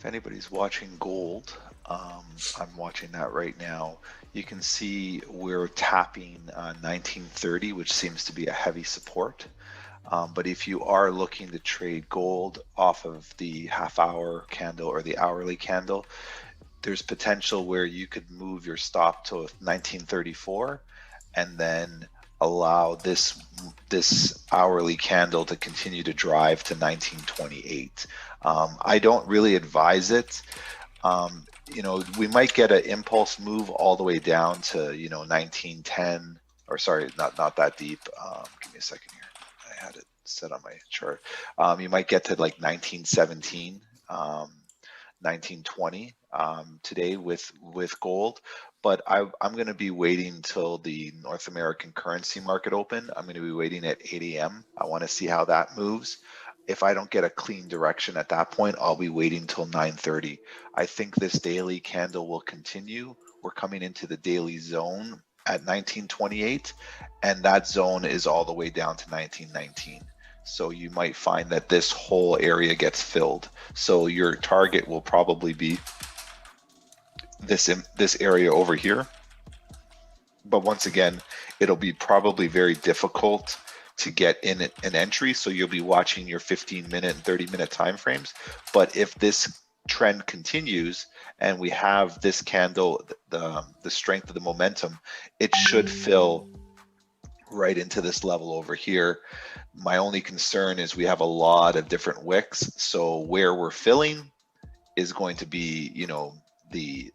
if anybody's watching gold, I'm watching that right now. You can see we're tapping 1930, which seems to be a heavy support. But if you are looking to trade gold off of the half-hour candle or the hourly candle, there's potential where you could move your stop to 1934 and then allow this hourly candle to continue to drive to 1928. I don't really advise it. You know, we might get an impulse move all the way down to, you know, 1910, or sorry, not that deep. Give me a second here. I had it set on my chart. You might get to like 1917, 1920 today with gold, but I'm going to be waiting till the North American currency market open. I'm going to be waiting at 8 a.m. I want to see how that moves. If I don't get a clean direction at that point, I'll be waiting till 9:30. I think this daily candle will continue. We're coming into the daily zone at 1928, and that zone is all the way down to 1919. So you might find that this whole area gets filled. So your target will probably be this area over here. But once again, it'll be probably very difficult to get in an entry. So you'll be watching your 15-minute and 30-minute time frames. But if this trend continues and we have this candle, the strength of the momentum, it should fill right into this level over here. My only concern is we have a lot of different wicks, so where we're filling is going to be, you know, the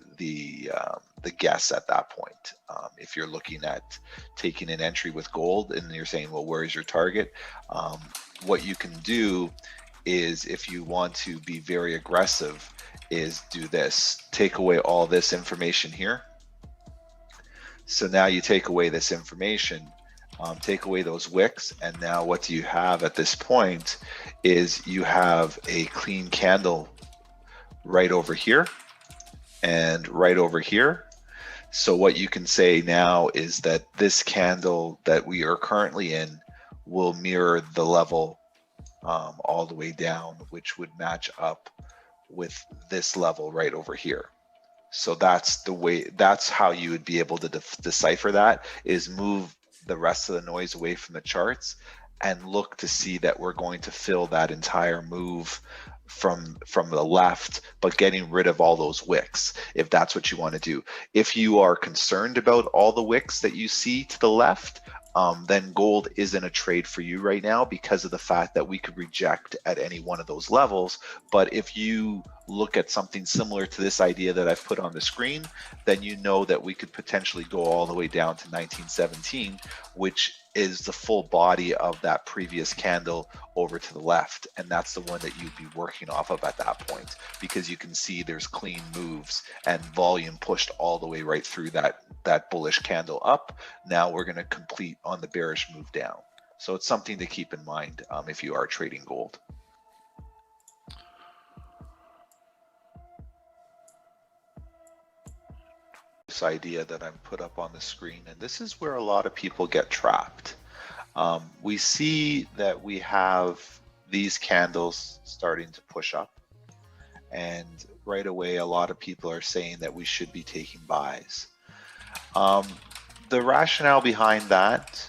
guess at that point. If you're looking at taking an entry with gold and you're saying, well, where is your target? What you can do is, if you want to be very aggressive, is do this: take away all this information here. So now you take away this information, take away those wicks, and now what do you have at this point is you have a clean candle right over here and right over here. So what you can say now is that this candle that we are currently in will mirror the level all the way down, which would match up with this level right over here. So that's the way, that's how you would be able to decipher that, is move the rest of the noise away from the charts and look to see that we're going to fill that entire move from the left, but getting rid of all those wicks, if that's what you want to do. If you are concerned about all the wicks that you see to the left, then gold isn't a trade for you right now because of the fact that we could reject at any one of those levels. But if you look at something similar to this idea that I've put on the screen, then you know that we could potentially go all the way down to 1917, which is the full body of that previous candle over to the left. And that's the one that you'd be working off of at that point, because you can see there's clean moves and volume pushed all the way right through that bullish candle up. Now we're going to complete on the bearish move down. So it's something to keep in mind if you are trading gold. This idea that I've put up on the screen, and this is where a lot of people get trapped. We see that we have these candles starting to push up, and right away a lot of people are saying that we should be taking buys. The rationale behind that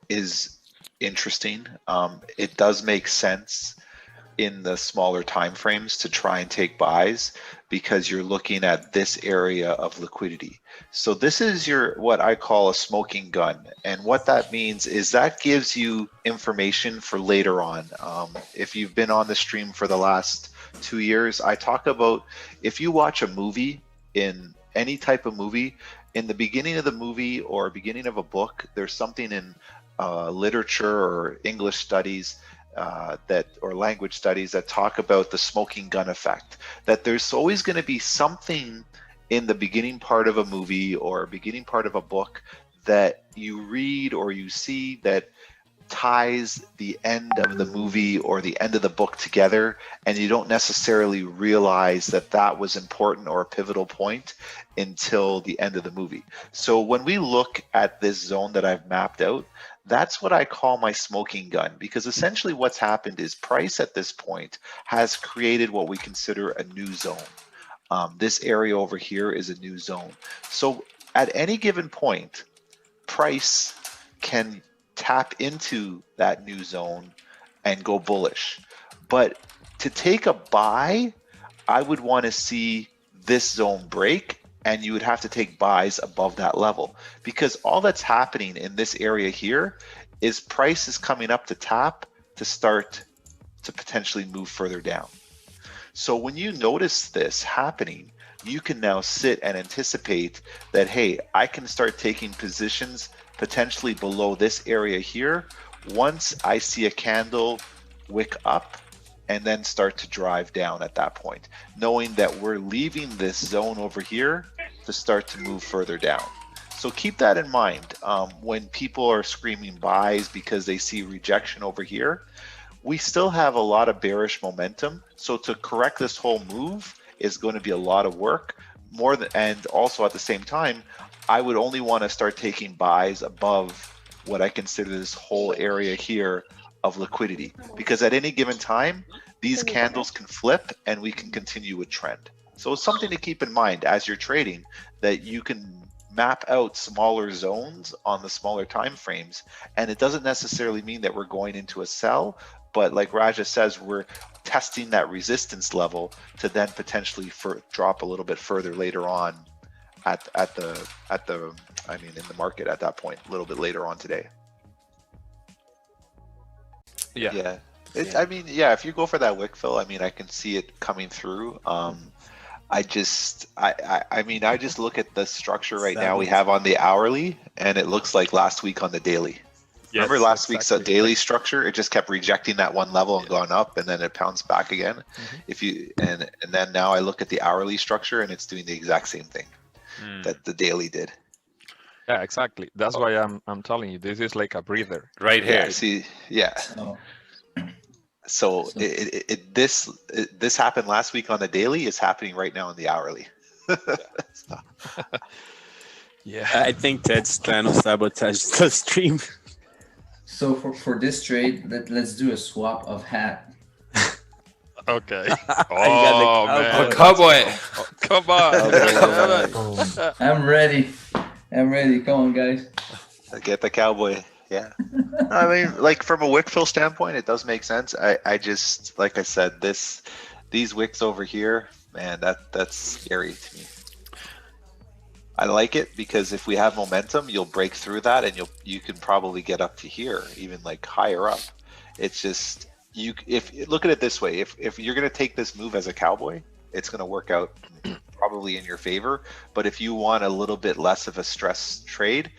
is interesting. It does make sense in the smaller time frames to try and take buys, because you're looking at this area of liquidity. So this is your, what I call a smoking gun. And what that means is that gives you information for later on. If you've been on the stream for the last 2 years, I talk about, if you watch a movie, in any type of movie, in the beginning of the movie or beginning of a book, there's something in literature or English studies or language studies that talk about the smoking gun effect, that there's always going to be something in the beginning part of a movie or beginning part of a book that you read or you see that ties the end of the movie or the end of the book together, and you don't necessarily realize that that was important or a pivotal point until the end of the movie. So when we look at this zone that I've mapped out, That's what I call my smoking gun, because essentially what's happened is price at this point has created what we consider a new zone. This area over here is a new zone. So at any given point, price can tap into that new zone and go bullish. But to take a buy, I would want to see this zone break, and you would have to take buys above that level, because all that's happening in this area here is price is coming up to tap to start to potentially move further down. So when you notice this happening, you can now sit and anticipate that, hey, I can start taking positions potentially below this area here once I see a candle wick up and then start to drive down at that point, knowing that we're leaving this zone over here to start to move further down. So keep that in mind when people are screaming buys because they see rejection over here. We still have a lot of bearish momentum, so to correct this whole move is going to be a lot of work. And also at the same time, I would only want to start taking buys above what I consider this whole area here of liquidity, because at any given time, these candles can flip and we can continue with trend. So it's something to keep in mind as you're trading, that you can map out smaller zones on the smaller time frames, and it doesn't necessarily mean that we're going into a sell, but like Raja says, we're testing that resistance level to then potentially drop a little bit further later on in the market at that point, a little bit later on today. Yeah. If you go for that wick fill, I can see it coming through. I just look at the structure right now we have on the hourly, and it looks like last week on the daily. Yes, remember last week's daily structure? It just kept rejecting that one level and going up, and then it pounced back again. And then now I look at the hourly structure, and it's doing the exact same thing that the daily did. Yeah, exactly. That's why I'm telling you, this is like a breather right here. Yeah, see, yeah. So this happened last week on the daily. It's happening right now on the hourly. Yeah, I think Ted's trying to sabotage the stream. So for this trade, let's do a swap of hat. okay. Oh man, cowboy. Oh, come on. I'm ready. Come on, guys. Get the cowboy. Yeah. Like from a wick fill standpoint, it does make sense. I just, like I said, these wicks over here, man, that's scary to me. I like it because if we have momentum, you'll break through that, and you can probably get up to here, even like higher up. It's just look at it this way, if you're gonna take this move as a cowboy, it's gonna work out probably in your favor. But if you want a little bit less of a stress trade,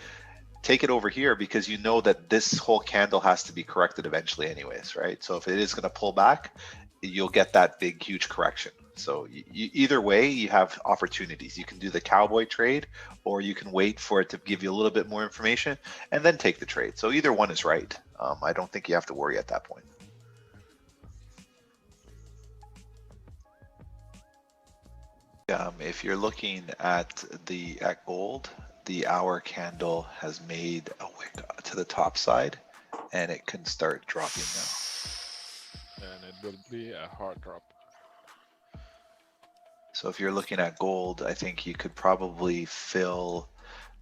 take it over here, because you know that this whole candle has to be corrected eventually anyways, right? So if it is going to pull back, you'll get that big, huge correction. So either way, you have opportunities. You can do the cowboy trade, or you can wait for it to give you a little bit more information and then take the trade. So either one is right. I don't think you have to worry at that point. If you're looking at gold, the hour candle has made a wick to the top side, and it can start dropping now. And it will be a hard drop. So if you're looking at gold, I think you could probably fill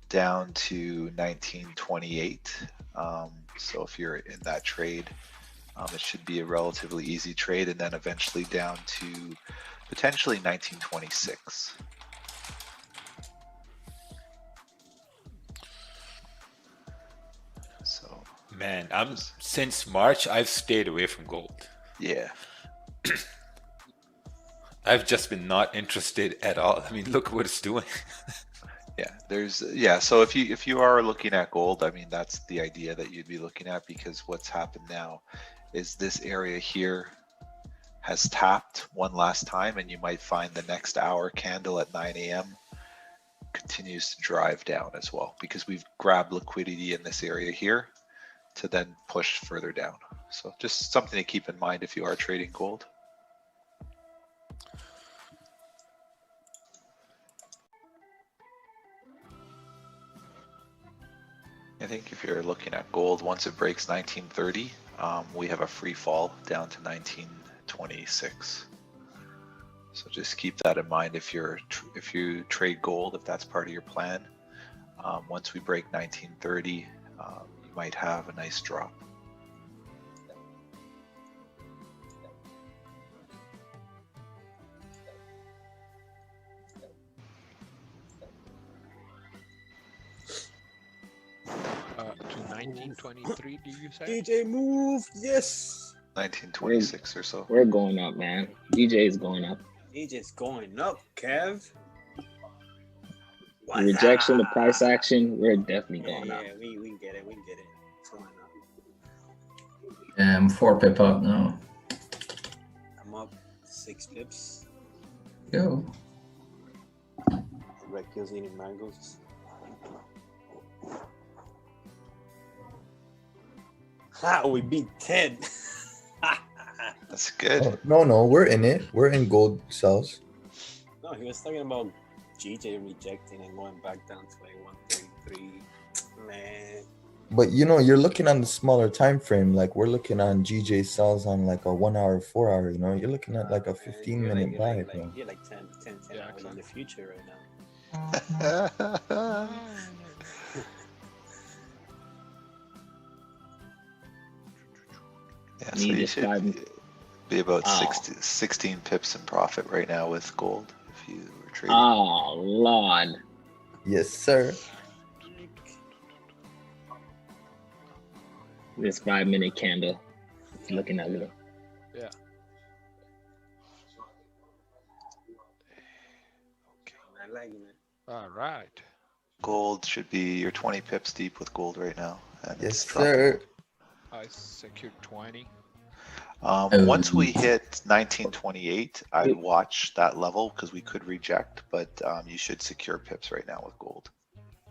down to 1928. So if you're in that trade, it should be a relatively easy trade, and then eventually down to potentially 1926. So, Man, since March, I've stayed away from gold. Yeah. I've just been not interested at all. Look what it's doing. So if you are looking at gold, that's the idea that you'd be looking at, because what's happened now is this area here has tapped one last time, and you might find the next hour candle at 9 a.m. continues to drive down as well, because we've grabbed liquidity in this area here to then push further down. So just something to keep in mind if you are trading gold. I think if you're looking at gold, once it breaks 1930, we have a free fall down to 1926. So just keep that in mind if you trade gold, if that's part of your plan. Once we break 1930, you might have a nice drop. To 1923, do you say? DJ move, yes. 1926 or so. We're going up, man. DJ is going up. DJ's going up, Kev. The rejection, the price action, we're definitely Yeah, going up. yeah, we can get it. We can get it. It's going up. 4 pip up now. I'm up 6 pips. Go. Red kills eating mangoes. Ha! We beat 10. That's good. Oh, no, we're in it. We're in gold cells. No, he was talking about GJ rejecting and going back down to like 133. Man. But you're looking on the smaller time frame. Like we're looking on GJ cells on like a 1 hour, 4 hour. You're looking at like a 15-minute buy. You're like 10 Yeah, hours on the future right now. Yeah, so you should be about Oh. 16 pips in profit right now with gold if you were trading. Oh, Lord. Yes, sir. This 5-minute candle. It's looking ugly. Yeah. I like it, man. All right. Gold should be, you're 20 pips deep with gold right now. And Yes, it's dropping. sir. I secured 20. Once we hit 1928, I'd watch that level because we could reject, but you should secure pips right now with gold.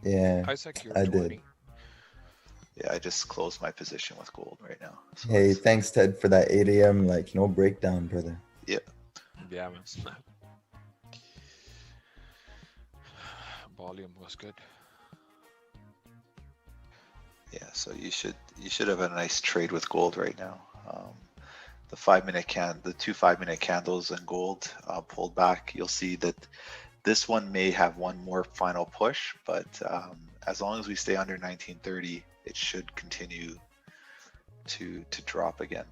Yeah. I secured I 20. did. Yeah, I just closed my position with gold right now. So Hey, it's- thanks, Ted, for that 8 a.m. breakdown, brother. Yeah, man. Volume was good. Yeah, so you should have a nice trade with gold right now. The 5-minute the 2 5-minute candles in gold pulled back. You'll see that this one may have one more final push, but as long as we stay under 1930, it should continue to drop again.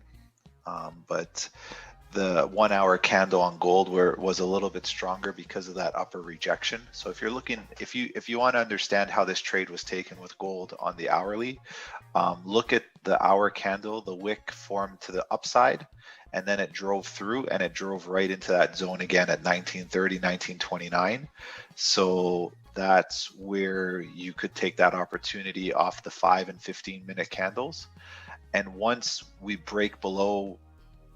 But the 1 hour candle on gold was a little bit stronger because of that upper rejection. So if you're looking, if you want to understand how this trade was taken with gold on the hourly, look at the hour candle. The wick formed to the upside, and then it drove through, and it drove right into that zone again at 1930, 1929. So that's where you could take that opportunity off the 5 and 15-minute candles. And once we break below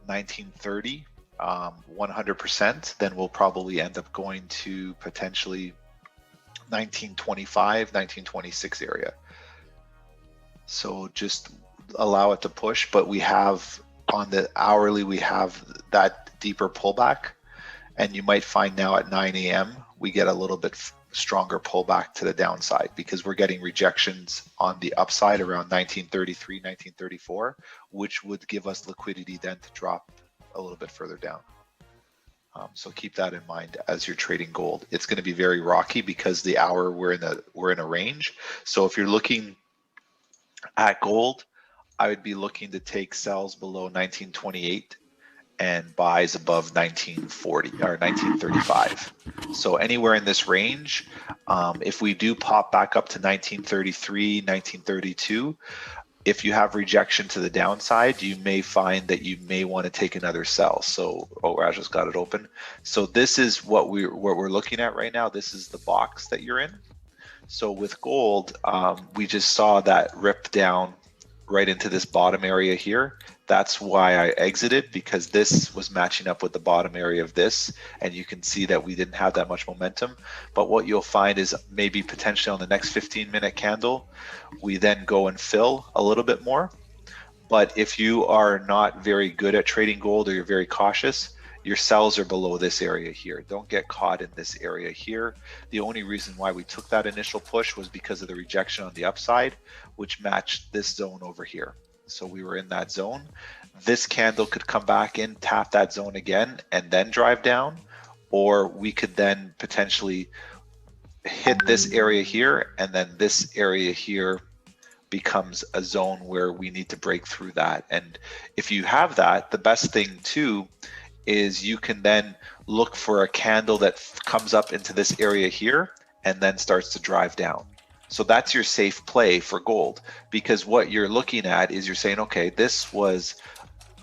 1930, 100%, then we'll probably end up going to potentially 1925, 1926 area. So just allow it to push, but we have on the hourly, we have that deeper pullback, and you might find now at 9 a.m. we get a little bit stronger pullback to the downside because we're getting rejections on the upside around 1933, 1934, which would give us liquidity then to drop a little bit further down. So keep that in mind as you're trading gold. It's going to be very rocky because the hour we're in a range. So if you're looking at gold, I would be looking to take sells below 1928 and buys above 1940 or 1935. So anywhere in this range, if we do pop back up to 1933, 1932, if you have rejection to the downside, you may find that you may want to take another sell. So, Raj just got it open. So this is what we're looking at right now. This is the box that you're in. So with gold, we just saw that rip down right into this bottom area here. That's why I exited, because this was matching up with the bottom area of this, and you can see that we didn't have that much momentum. But what you'll find is maybe potentially on the next 15-minute candle, we then go and fill a little bit more. But if you are not very good at trading gold or you're very cautious, your sells are below this area here. Don't get caught in this area here. The only reason why we took that initial push was because of the rejection on the upside, which matched this zone over here. So we were in that zone. This candle could come back in, tap that zone again, and then drive down, or we could then potentially hit this area here, and then this area here becomes a zone where we need to break through that. And if you have that, the best thing too is you can then look for a candle that comes up into this area here and then starts to drive down. So that's your safe play for gold, because what you're looking at is you're saying, okay, this was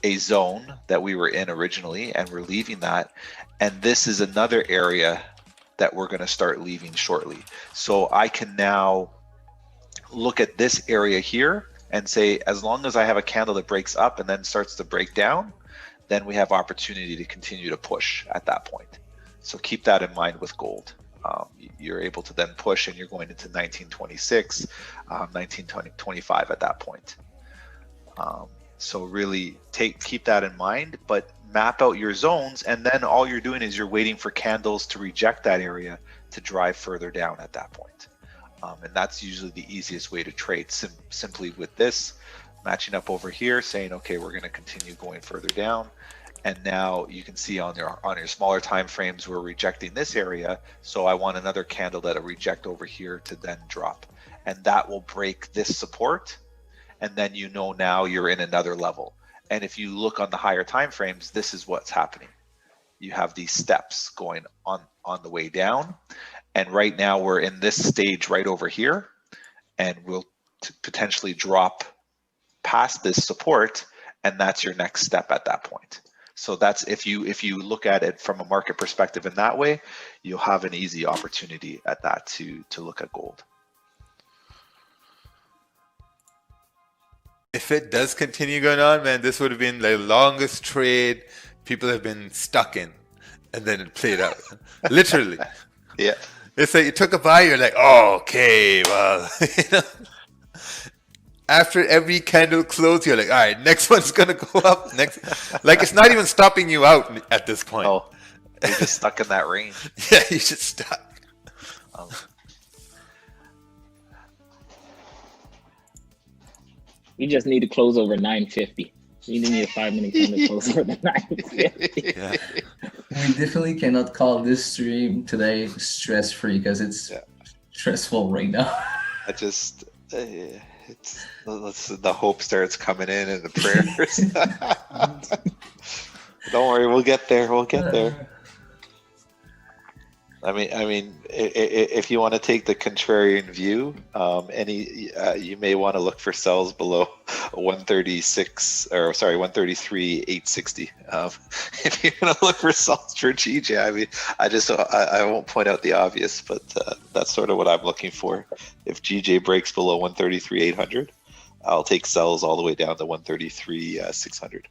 a zone that we were in originally and we're leaving that, and this is another area that we're going to start leaving shortly. So I can now look at this area here and say, as long as I have a candle that breaks up and then starts to break down, then we have opportunity to continue to push at that point. So keep that in mind with gold. You're able to then push, and you're going into 1926, 1925 at that point. So really keep that in mind, but map out your zones, and then all you're doing is you're waiting for candles to reject that area to drive further down at that point. And that's usually the easiest way to trade, simply with this, matching up over here, saying, okay, we're going to continue going further down. And now you can see on your smaller time frames, we're rejecting this area. So I want another candle that'll reject over here to then drop. And that will break this support. And then you know now you're in another level. And if you look on the higher time frames, this is what's happening. You have these steps going on the way down. And right now we're in this stage right over here. And we'll potentially drop past this support, and that's your next step at that point. So that's, if you look at it from a market perspective in that way, you'll have an easy opportunity at that to look at gold. If it does continue going on, man, this would have been the longest trade people have been stuck in, and then it played out. Literally. Yeah. It's like you took a buy, you're like, oh, okay, well, you know. After every candle close, you're like, all right, next one's gonna go up. Next, like it's not even stopping you out at this point. Oh, you're just stuck in that range. Yeah, you just stuck. We just need to close over 950. We need a 5-minute candle close over the 950. Yeah. We definitely cannot call this stream today stress-free because it's stressful right now. I just, the hope starts coming in and the prayers. Don't worry, we'll get there. We'll get there. I mean, if you want to take the contrarian view, you may want to look for sells below 133.860. If you're going to look for sells for GJ, I mean, I won't point out the obvious, but that's sort of what I'm looking for. If GJ breaks below 133.800, I'll take sells all the way down to 133.600.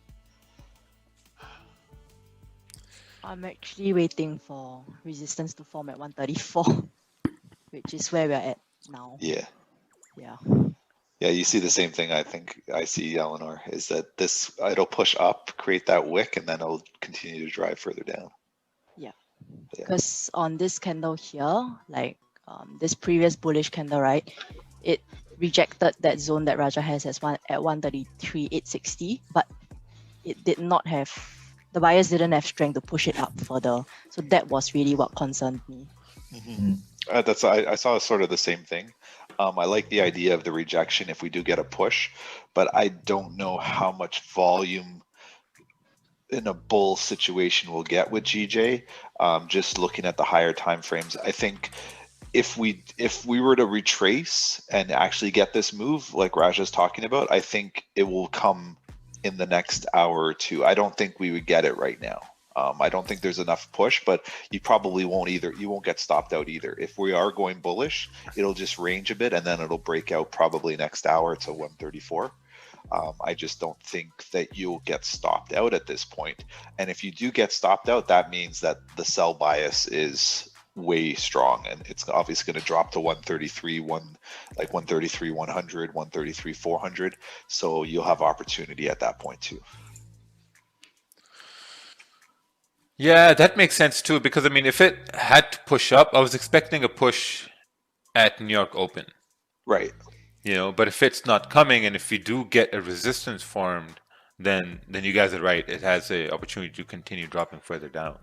I'm actually waiting for resistance to form at 134, which is where we're at now. Yeah. Yeah. Yeah, you see the same thing I think I see, Eleanor, is that it'll push up, create that wick, and then it'll continue to drive further down. Yeah. Because on this candle here, like this previous bullish candle, right, it rejected that zone that Raja has at 133.860, but it did not have, the buyers didn't have strength to push it up further. So that was really what concerned me. Mm-hmm. I saw sort of the same thing. I like the idea of the rejection if we do get a push, but I don't know how much volume in a bull situation we'll get with GJ. Just looking at the higher time frames, I think if we were to retrace and actually get this move like Raja's talking about, I think it will come in the next hour or two. I don't think we would get it right now. I don't think there's enough push, but you probably won't either. You won't get stopped out either. If we are going bullish, it'll just range a bit and then it'll break out probably next hour to 134. I just don't think that you'll get stopped out at this point. And if you do get stopped out, that means that the sell bias is way strong, and it's obviously going to drop to 133, 100, 133, 400. So you'll have opportunity at that point too. Yeah, that makes sense too, because I mean, if it had to push up, I was expecting a push at New York Open, Right. you know, but if it's not coming and if we do get a resistance formed, then you guys are right. It has a opportunity to continue dropping further down.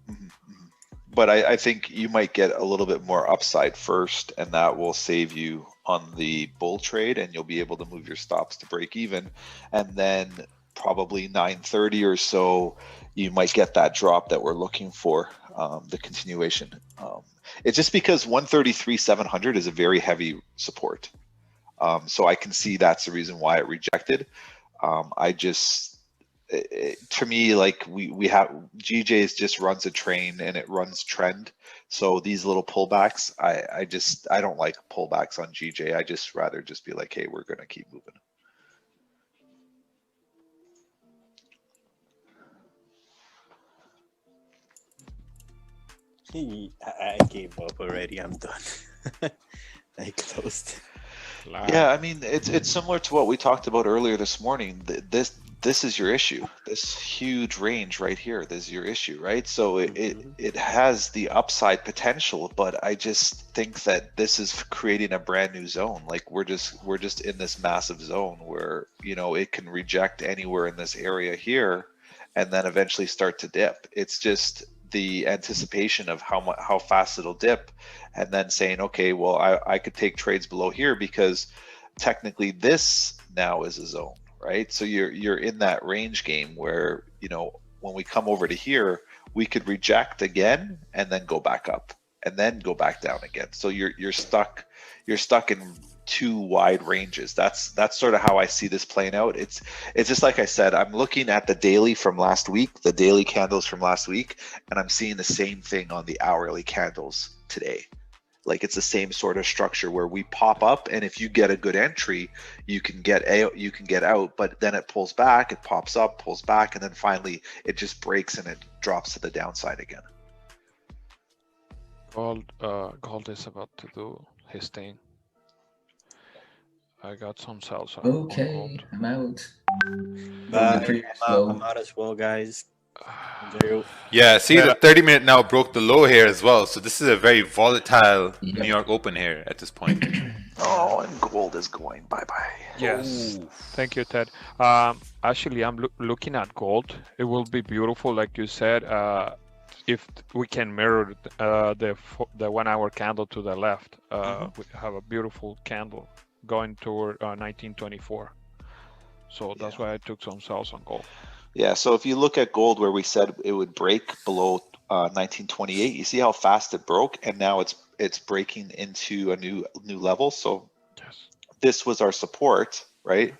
Mhm, mhm. But I think you might get a little bit more upside first, and that will save you on the bull trade, and you'll be able to move your stops to break even. And then probably 9:30 or so, you might get that drop that we're looking for, the continuation. It's just because 133,700 is a very heavy support. So I can see that's the reason why it rejected. I just, to me, like we have GJ's just runs a train and it runs trend. So these little pullbacks, I don't like pullbacks on GJ. I just rather just be like, hey, we're gonna keep moving. I gave up already. I'm done. I closed. Yeah, I mean, it's similar to what we talked about earlier this morning. This is your issue. This huge range right here, this is your issue, right? So it has the upside potential, but I just think that this is creating a brand new zone. Like we're just in this massive zone where, you know, it can reject anywhere in this area here and then eventually start to dip. It's just the anticipation of how fast it'll dip, and then saying, okay, well, I could take trades below here because technically this now is a zone, right? So you're in that range game where, you know, when we come over to here, we could reject again and then go back up and then go back down again. So you're stuck in two wide ranges. That's sort of how I see this playing out. It's just like I said, I'm looking at the daily from last week, the daily candles from last week, and I'm seeing the same thing on the hourly candles today. Like it's the same sort of structure where we pop up, and if you get a good entry, you can get out, but then it pulls back, it pops up, pulls back, and then finally it just breaks and it drops to the downside again. Gold is about to do his thing. I got some sales on Okay, gold. I'm out. Bye. I'm out as well, guys. Enjoy. Yeah, see, the 30-minute now broke the low here as well. So this is a very volatile Yep. New York Open here at this point. Oh, and gold is going bye-bye. Yes, thank you, Ted. Actually, I'm looking at gold. It will be beautiful, like you said. If we can mirror the 1 hour candle to the left, we have a beautiful candle going toward 1924. So that's why I took some sales on gold. Yeah, so if you look at gold where we said it would break below 1928, you see how fast it broke, and now it's breaking into a new level. So yes, this was our support, right?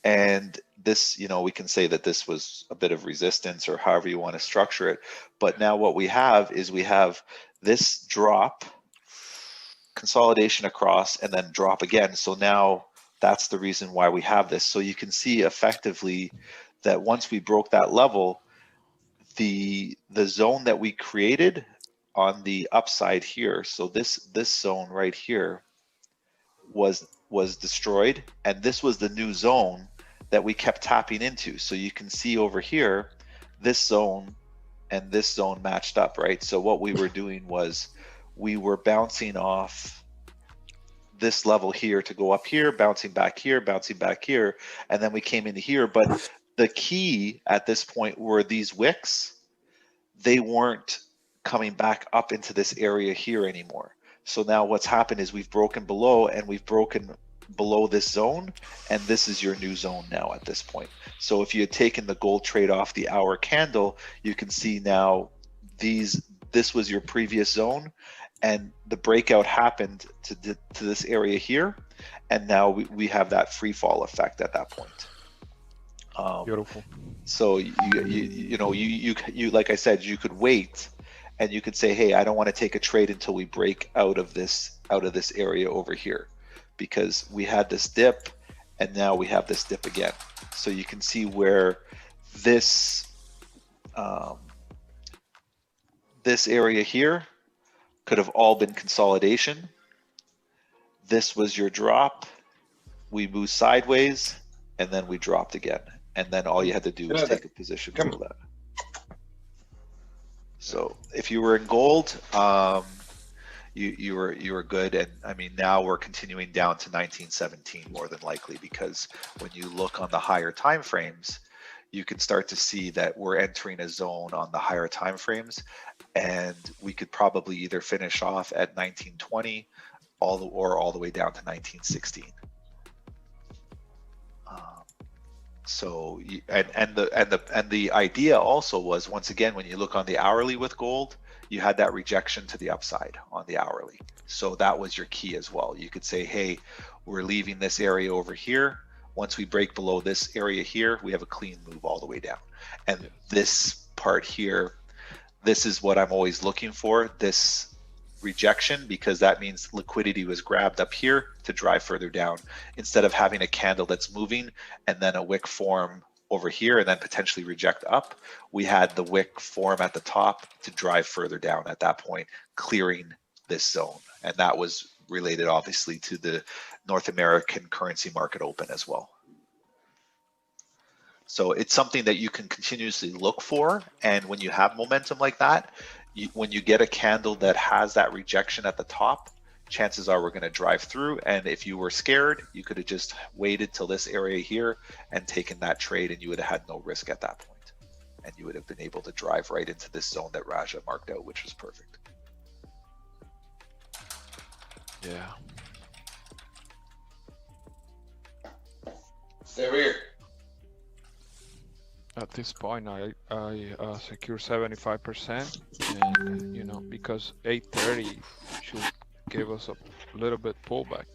And this, you know, we can say that this was a bit of resistance or however you want to structure it. But now what we have is we have this drop, consolidation across, and then drop again. So now that's the reason why we have this. So you can see effectively that once we broke that level, the zone that we created on the upside here, so this zone right here was destroyed, and this was the new zone that we kept tapping into. So you can see over here, this zone and this zone matched up, right? So what we were doing was we were bouncing off this level here to go up here, bouncing back here, and then we came into here. But the key at this point were these wicks. They weren't coming back up into this area here anymore. So now what's happened is we've broken below, and we've broken below this zone, and this is your new zone now at this point. So if you had taken the gold trade off the hour candle, you can see now this was your previous zone, and the breakout happened to this area here, and now we have that free fall effect at that point. beautiful. So you know, like I said, you could wait, and you could say, hey, I don't want to take a trade until we break out of this area over here, because we had this dip, and now we have this dip again. So you can see where this this area here could have all been consolidation. This was your drop. We moved sideways, and then we dropped again. And then all you had to do was take a position for that. So if you were in gold, you were good, and I mean now we're continuing down to 1917 more than likely, because when you look on the higher time frames, you can start to see that we're entering a zone on the higher time frames, and we could probably either finish off at 1920 or all the way down to 1916. So the idea also was, once again, when you look on the hourly with gold, you had that rejection to the upside on the hourly. So that was your key as well. You could say, hey, we're leaving this area over here. Once we break below this area here, we have a clean move all the way down. And this part here, this is what I'm always looking for, this rejection, because that means liquidity was grabbed up here to drive further down, instead of having a candle that's moving and then a wick form over here and then potentially reject up. We had the wick form at the top to drive further down at that point, clearing this zone. And that was related obviously to the North American currency market open as well. So it's something that you can continuously look for, and when you have momentum like that, when you get a candle that has that rejection at the top, chances are we're going to drive through. And if you were scared, you could have just waited till this area here and taken that trade, and you would have had no risk at that point. And you would have been able to drive right into this zone that Raja marked out, which was perfect. Yeah. Stay over here. At this point, I secure 75%, and you know, because 830 should give us a little bit pullback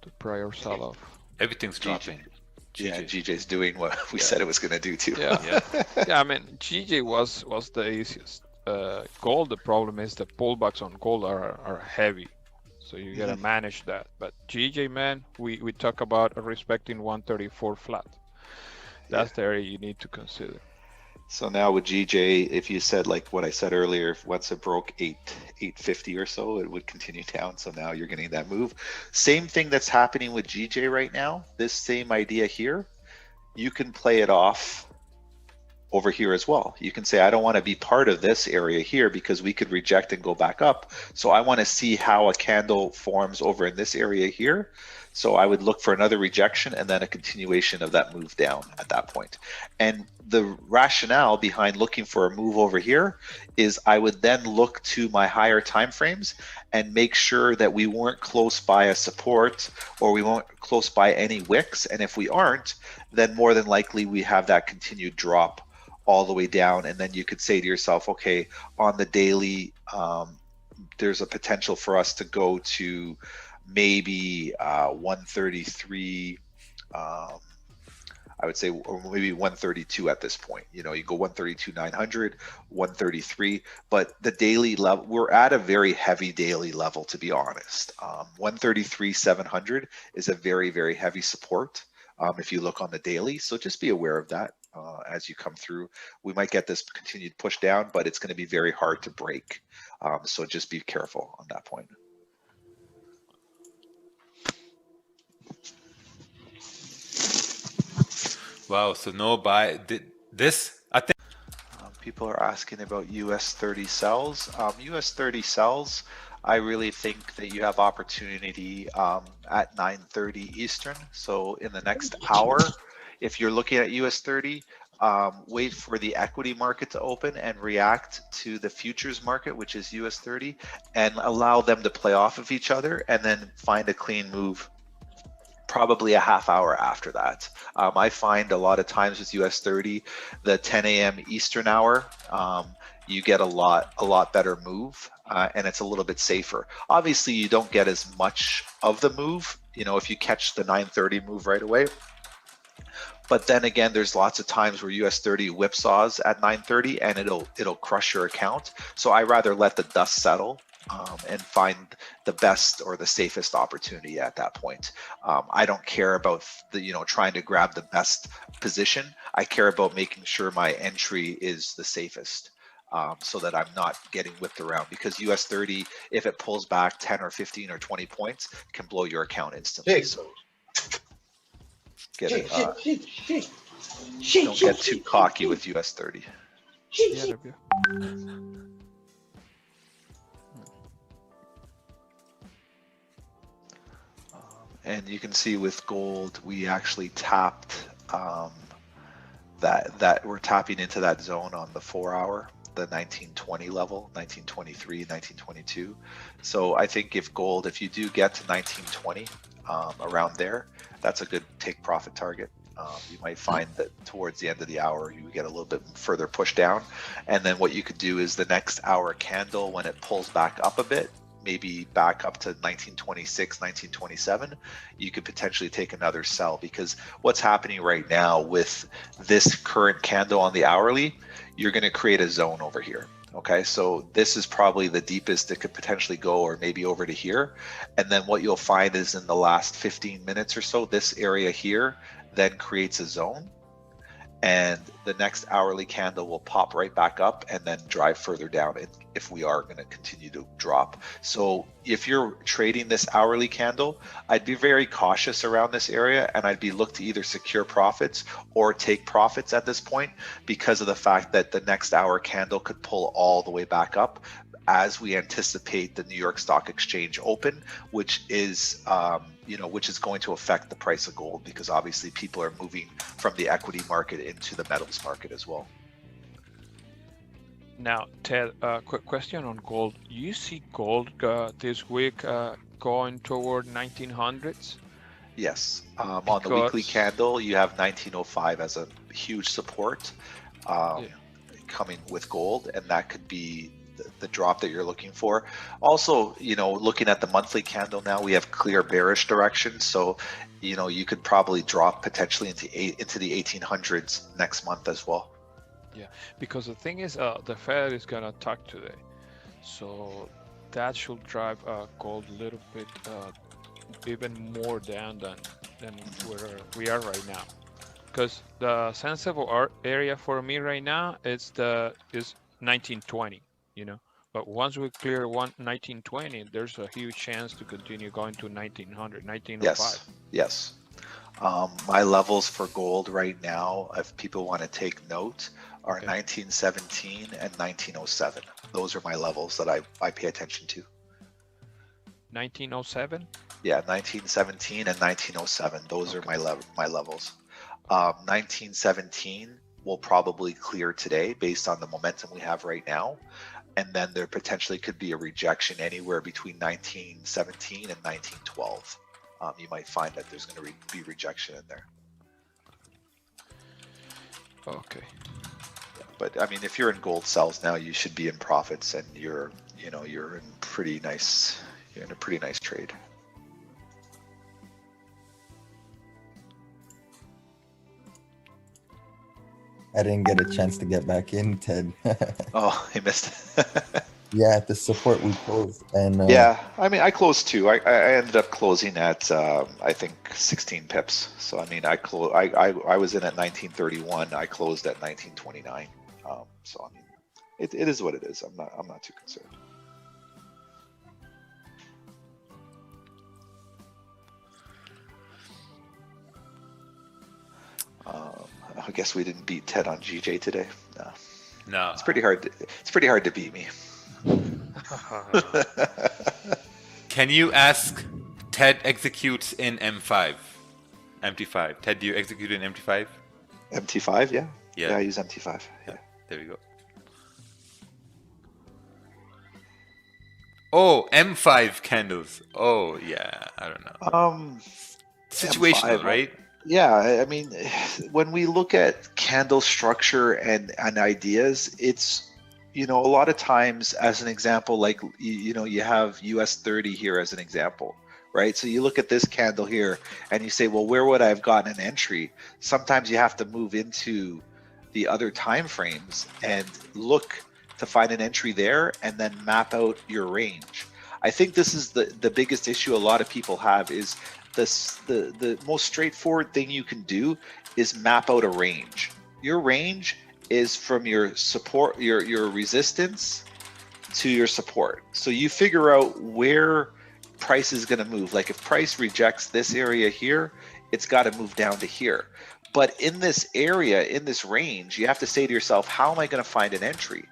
to prior sell-off. Everything's GG. dropping. Yeah, GJ's doing what we said it was going to do too. Yeah, yeah. I mean, GJ was the easiest. Gold, the problem is the pullbacks on gold are heavy, so you gotta manage that. But GJ, man, we talk about respecting 134 flat. That's the area you need to consider. So now with GJ, if you said like what I said earlier, if once it broke 850 or so, it would continue down. So now you're getting that move. Same thing that's happening with GJ right now. This same idea here, you can play it off over here as well. You can say, I don't want to be part of this area here because we could reject and go back up. So I want to see how a candle forms over in this area here. So I would look for another rejection and then a continuation of that move down at that point. And the rationale behind looking for a move over here is I would then look to my higher time frames and make sure that we weren't close by a support, or we weren't close by any wicks. And if we aren't, then more than likely we have that continued drop all the way down. And then you could say to yourself, okay, on the daily, there's a potential for us to go to maybe 133, I would say, or maybe 132 at this point. You know, you go 132, 900, 133, but the daily level, we're at a very heavy daily level, to be honest. 133, 700 is a very, very heavy support if you look on the daily. So just be aware of that as you come through. We might get this continued push down, but it's going to be very hard to break. So just be careful on that point. Wow, so no buy. This, I think. People are asking about US 30 sells. US 30 sells, I really think that you have opportunity at 9:30 Eastern. So in the next hour, if you're looking at US 30, wait for the equity market to open and react to the futures market, which is US 30, and allow them to play off of each other, and then find a clean move probably a half hour after that. I find a lot of times with US 30, the 10 a.m. Eastern hour, you get a lot better move, and it's a little bit safer. Obviously, you don't get as much of the move, you know, if you catch the 9:30 move right away. But then again, there's lots of times where US 30 whipsaws at 9:30 and it'll crush your account. So I rather let the dust settle and find the best or the safest opportunity at that point. I don't care about trying to grab the best position. I care about making sure my entry is the safest, so that I'm not getting whipped around, because US 30, if it pulls back 10 or 15 or 20 points, can blow your account instantly. So don't get too cocky with US 30. Yeah, review. And you can see with gold, we actually tapped that we're tapping into that zone on the 4 hour, the 1920 level, 1923, 1922. So I think if gold, if you do get to 1920 around there, that's a good take profit target. You might find that towards the end of the hour, you get a little bit further push down. And then what you could do is the next hour candle, when it pulls back up a bit, maybe back up to 1926, 1927, you could potentially take another sell, because what's happening right now with this current candle on the hourly, you're going to create a zone over here. Okay, so this is probably the deepest it could potentially go, or maybe over to here. And then what you'll find is in the last 15 minutes or so, this area here then creates a zone, and the next hourly candle will pop right back up and then drive further down if we are going to continue to drop. So if you're trading this hourly candle, I'd be very cautious around this area, and I'd be look to either secure profits or take profits at this point, because of the fact that the next hour candle could pull all the way back up as we anticipate the New York Stock Exchange open, which is which is going to affect the price of gold, because obviously people are moving from the equity market into the metals market as well. Now, Ted, quick question on gold. You see gold this week going toward 1900s? Yes. On the weekly candle, you have 1905 as a huge support coming with gold, and that could be the drop that you're looking for. Also, looking at the monthly candle now, we have clear bearish direction, so you could probably drop potentially into the 1800s next month as well. Yeah, because the thing is, the Fed is gonna talk today, so that should drive gold a little bit even more down than where we are right now. Because the sensible area for me right now is 1920. But once we clear 1920, there's a huge chance to continue going to 1900, 1905. Yes. My levels for gold right now, if people want to take note, are 1917 and 1907. Those are my levels that I pay attention to. 1907? Yeah, 1917 and 1907. Those are my levels. 1917 will probably clear today based on the momentum we have right now. And then there potentially could be a rejection anywhere between 1917 and 1912. You might find that there's going to be rejection in there. Okay. But I mean, if you're in gold sells now, you should be in profits, and you're in a pretty nice trade. I didn't get a chance to get back in, Ted. Oh, he missed. Yeah, at the support we closed, and yeah, I mean, I closed too. I ended up closing at I think 16 pips. So I mean, I was in at 1931. I closed at 1929. So I mean, it is what it is. I'm not too concerned. I guess we didn't beat Ted on GJ today. No. It's pretty hard to beat me. Can you ask Ted executes in M5? MT5. Ted, do you execute in MT5? MT5, yeah. Yeah, I use MT5. Yeah. There we go. Oh, M5 candles. Oh, yeah. I don't know. Situational, M5, right? Yeah, I mean, when we look at candle structure and ideas, it's, a lot of times, as an example, like, you have US 30 here as an example, right? So you look at this candle here and you say, well, where would I have gotten an entry? Sometimes you have to move into the other time frames and look to find an entry there and then map out your range. I think this is the biggest issue a lot of people have is the most straightforward thing you can do is map out a range. Your range is from your support, your resistance to your support. So you figure out where price is going to move. Like if price rejects this area here, it's got to move down to here. But in this area, in this range, you have to say to yourself, how am I going to find an entry?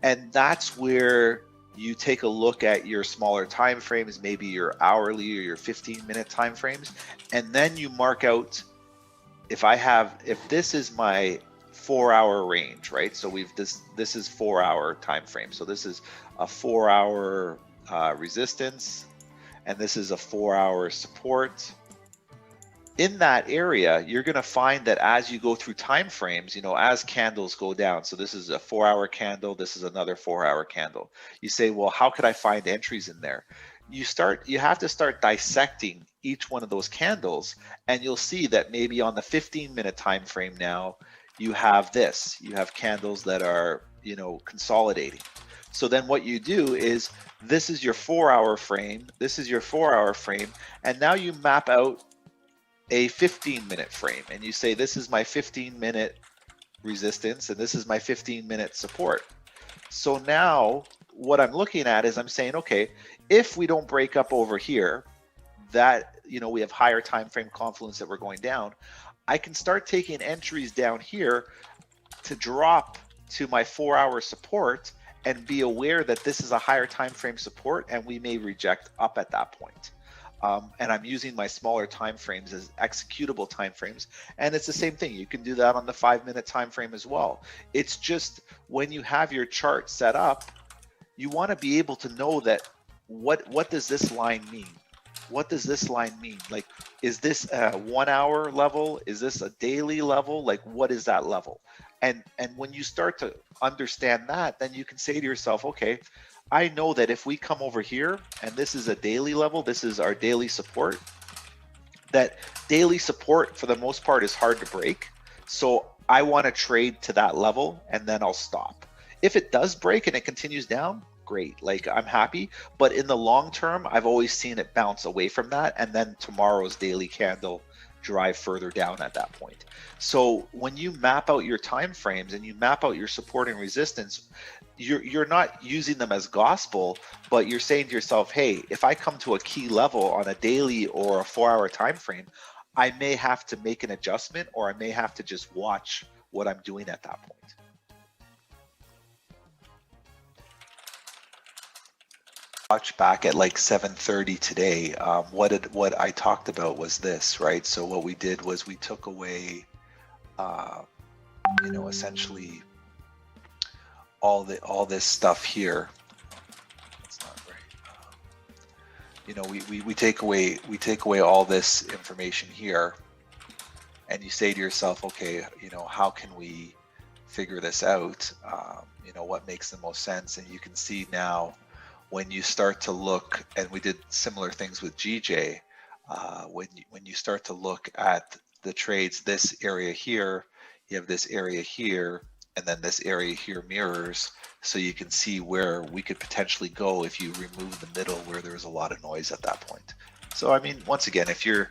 And that's where you take a look at your smaller time frames, maybe your hourly or your 15-minute time frames, and then you mark out, if this is my 4-hour range, right? So this is 4-hour time frame. So this is a 4-hour resistance, and this is a 4-hour support. In that area, you're going to find that as you go through time frames, you know, as candles go down, so this is a 4-hour candle, this is another 4-hour candle. You say, well, how could I find entries in there? You have to start dissecting each one of those candles, and you'll see that maybe on the 15-minute time frame now, you have candles that are, you know, consolidating. So then what you do is, this is your 4-hour frame, this is your 4-hour frame, and now you map out a 15-minute frame, and you say, this is my 15-minute resistance and this is my 15-minute support. So now what I'm looking at is, I'm saying, okay, if we don't break up over here, that, you know, we have higher time frame confluence that we're going down, I can start taking entries down here to drop to my 4-hour support and be aware that this is a higher time frame support, and we may reject up at that point. And I'm using my smaller time frames as executable time frames, and it's the same thing. You can do that on the 5-minute time frame as well. It's just, when you have your chart set up, you want to be able to know that what does this line mean? What does this line mean? Like, is this a 1-hour level? Is this a daily level? Like, what is that level? And when you start to understand that, then you can say to yourself, okay, I know that if we come over here, and this is a daily level, this is our daily support, that daily support for the most part is hard to break. So I want to trade to that level, and then I'll stop. If it does break and it continues down, great, like, I'm happy. But in the long term, I've always seen it bounce away from that, and then tomorrow's daily candle drive further down at that point. So when you map out your time frames and you map out your support and resistance, you're not using them as gospel, but you're saying to yourself, hey, if I come to a key level on a daily or a 4-hour time frame, I may have to make an adjustment, or I may have to just watch what I'm doing at that point. Watch back at like 7:30 today. What I talked about was this, right? So what we did was we took away, you know, essentially all this stuff here. That's not right. You know, we take away all this information here, and you say to yourself, okay, you know, how can we figure this out? You know, what makes the most sense? And you can see now, when you start to look, and we did similar things with GJ, when you start to look at the trades, this area here, you have this area here, and then this area here mirrors, so you can see where we could potentially go if you remove the middle where there's a lot of noise at that point. So I mean, once again, if you're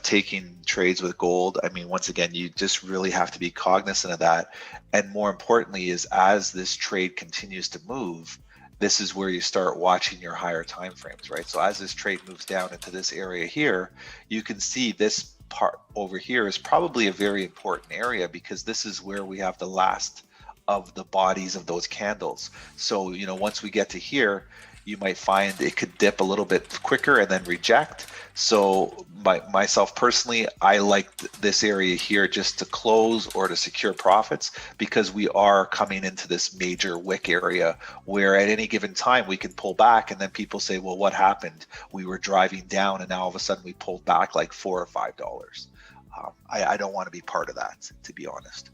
taking trades with gold, I mean, once again, you just really have to be cognizant of that. And more importantly is, as this trade continues to move, this is where you start watching your higher time frames, right? So as this trade moves down into this area here, you can see this part over here is probably a very important area, because this is where we have the last of the bodies of those candles. So, you know, once we get to here, you might find it could dip a little bit quicker and then reject. So myself personally, I like this area here just to close or to secure profits, because we are coming into this major wick area where at any given time we can pull back, and then people say, well, what happened? We were driving down and now all of a sudden we pulled back like $4 or $5. I don't want to be part of that, to be honest.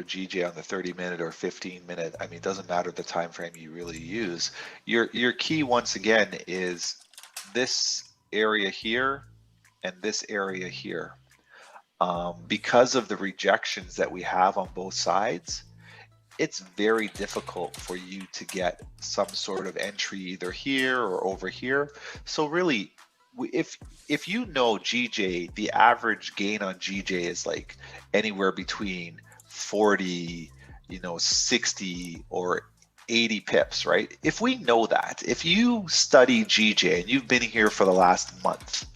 GJ on the 30-minute or 15-minute, I mean, it doesn't matter the time frame you really use. Your key, once again, is this area here and this area here. Because of the rejections that we have on both sides, it's very difficult for you to get some sort of entry either here or over here. So really, if you know GJ, the average gain on GJ is like anywhere between 40, you know, 60 or 80 pips, right? If we know that, if you study GJ and you've been here for the last month,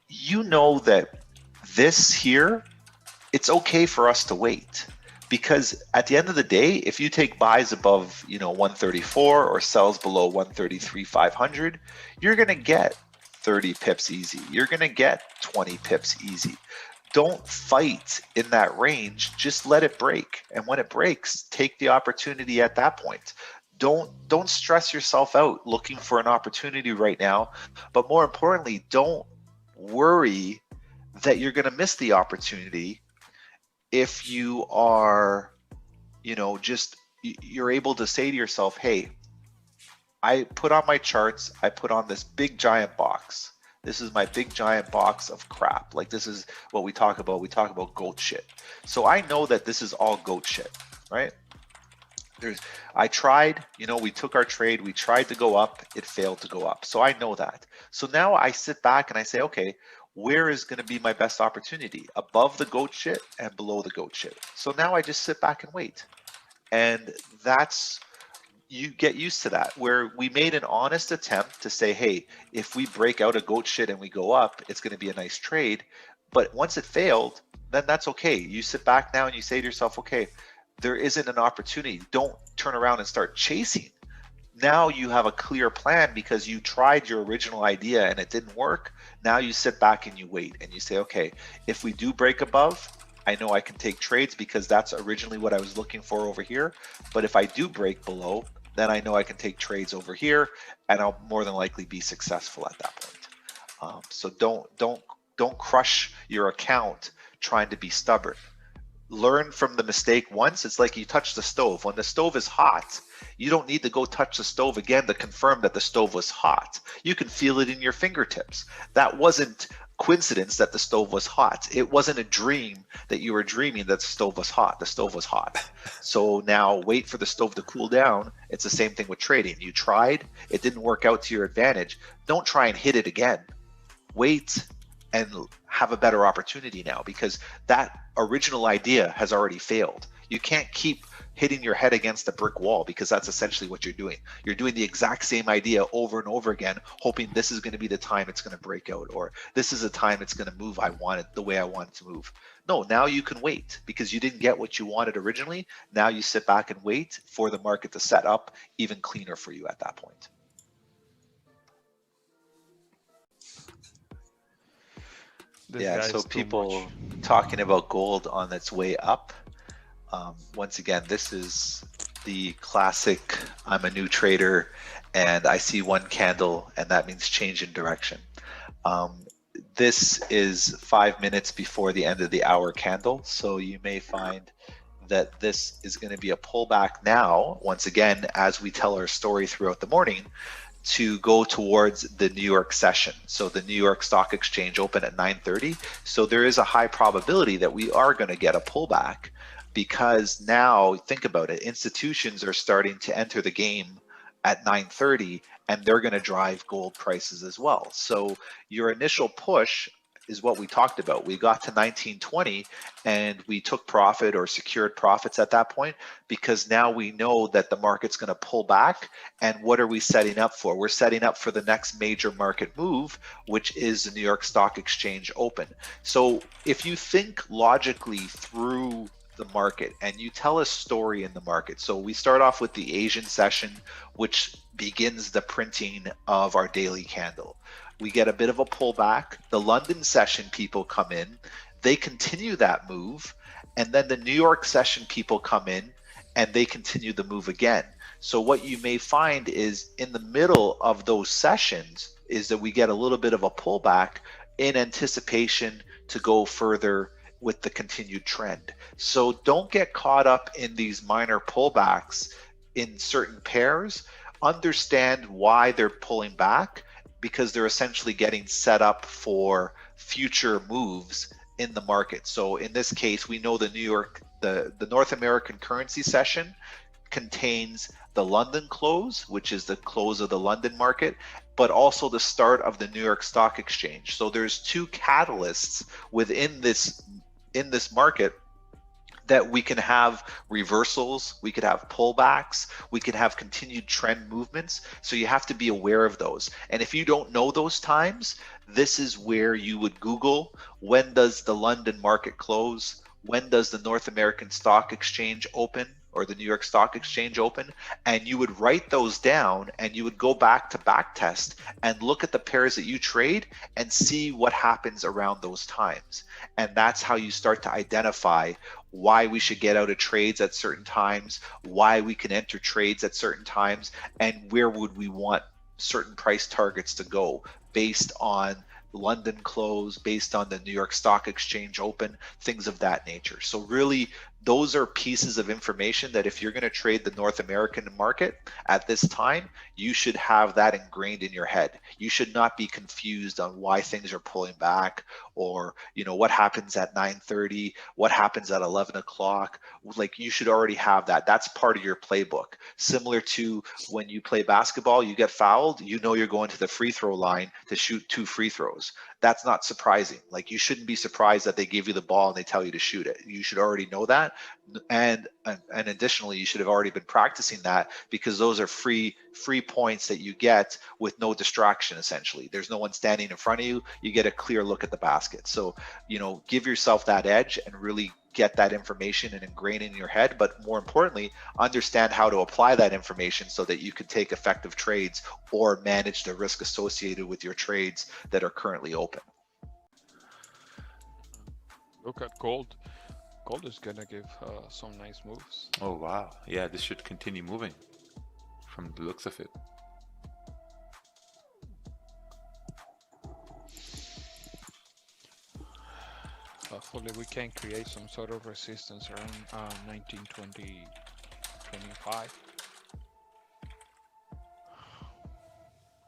you know that this here, it's okay for us to wait, because at the end of the day, if you take buys above 134 or sells below 133,500, you're going to get 30 pips easy. You're going to get 20 pips easy. Don't fight in that range, just let it break. And when it breaks, take the opportunity at that point. Don't stress yourself out looking for an opportunity right now, but more importantly, don't worry that you're going to miss the opportunity if you are, you're able to say to yourself, hey, I put on my charts, I put on this big giant box. This is my big giant box of crap. Like, this is what we talk about. We talk about goat shit. So I know that this is all goat shit, right? I tried, we took our trade, we tried to go up, it failed to go up. So I know that. So now I sit back and I say, okay, where is going to be my best opportunity? Above the goat shit and below the goat shit. So now I just sit back and wait. And you get used to that, where we made an honest attempt to say, hey, if we break out a goat shit and we go up, it's going to be a nice trade. But once it failed, then that's okay. You sit back now and you say to yourself, okay, there isn't an opportunity. Don't turn around and start chasing. Now you have a clear plan because you tried your original idea and it didn't work. Now you sit back and you wait and you say, okay, if we do break above, I know I can take trades because that's originally what I was looking for over here. But if I do break below, then I know I can take trades over here and I'll more than likely be successful at that point. So don't crush your account trying to be stubborn. Learn from the mistake once. It's like you touch the stove. When the stove is hot, you don't need to go touch the stove again to confirm that the stove was hot. You can feel it in your fingertips. That wasn't coincidence that the stove was hot. It wasn't a dream that you were dreaming that the stove was hot. The stove was hot. So now wait for the stove to cool down. It's the same thing with trading. You tried, it didn't work out to your advantage. Don't try and hit it again. Wait and have a better opportunity now, because that original idea has already failed. You can't keep hitting your head against a brick wall, because that's essentially what you're doing. You're doing the exact same idea over and over again, hoping this is going to be the time it's going to break out, or this is the time it's going to move the way I want it to move. No, now you can wait because you didn't get what you wanted originally. Now you sit back and wait for the market to set up even cleaner for you at that point. Yeah, so people talking about gold on its way up. Once again, this is the classic, I'm a new trader and I see one candle and that means change in direction. This is 5 minutes before the end of the hour candle. So you may find that this is going to be a pullback now, once again, as we tell our story throughout the morning, to go towards the New York session. So the New York Stock Exchange open at 9:30. So there is a high probability that we are going to get a pullback, because now think about it, institutions are starting to enter the game at 9:30 and they're going to drive gold prices as well. So your initial push is what we talked about. We got to 1920 and we took profit or secured profits at that point, because now we know that the market's going to pull back. And what are we setting up for? We're setting up for the next major market move, which is the New York Stock Exchange open. So if you think logically through the market and you tell a story in the market. So we start off with the Asian session, which begins the printing of our daily candle. We get a bit of a pullback. The London session people come in, they continue that move, and then the New York session people come in and they continue the move again. So what you may find is in the middle of those sessions is that we get a little bit of a pullback in anticipation to go further with the continued trend. So don't get caught up in these minor pullbacks in certain pairs. Understand why they're pulling back, because they're essentially getting set up for future moves in the market. So in this case, we know the North American currency session contains the London close, which is the close of the London market, but also the start of the New York Stock Exchange. So there's two catalysts in this market that we can have reversals, we could have pullbacks, we could have continued trend movements. So you have to be aware of those. And if you don't know those times, this is where you would Google, when does the London market close? When does the North American Stock Exchange open, or the New York Stock Exchange open? And you would write those down, and you would go back to backtest and look at the pairs that you trade and see what happens around those times. And that's how you start to identify why we should get out of trades at certain times, why we can enter trades at certain times, and where would we want certain price targets to go based on London close, based on the New York Stock Exchange open, things of that nature. So really, those are pieces of information that if you're going to trade the North American market at this time, you should have that ingrained in your head. You should not be confused on why things are pulling back, or what happens at 9:30, what happens at 11 o'clock. Like, you should already have that. That's part of your playbook. Similar to when you play basketball, you get fouled, you're going to the free throw line to shoot 2 free throws. That's not surprising. Like, you shouldn't be surprised that they give you the ball and they tell you to shoot it. You should already know that. And additionally, you should have already been practicing that, because those are free points that you get with no distraction. Essentially, there's no one standing in front of you. You get a clear look at the basket. So give yourself that edge and really get that information and ingrain it in your head, but more importantly, understand how to apply that information so that you can take effective trades or manage the risk associated with your trades that are currently open. Look at gold. Gold is gonna give some nice moves. Oh wow, yeah, this should continue moving from the looks of it. Hopefully we can create some sort of resistance around 1920, 25.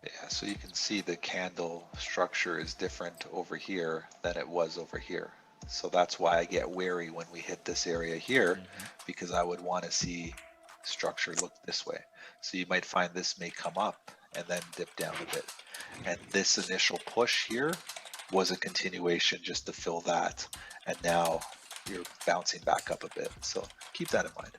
Yeah, so you can see the candle structure is different over here than it was over here. So that's why I get wary when we hit this area here, because I would want to see structure look this way. So you might find this may come up and then dip down a bit. And this initial push here was a continuation just to fill that. And now you're bouncing back up a bit. So keep that in mind.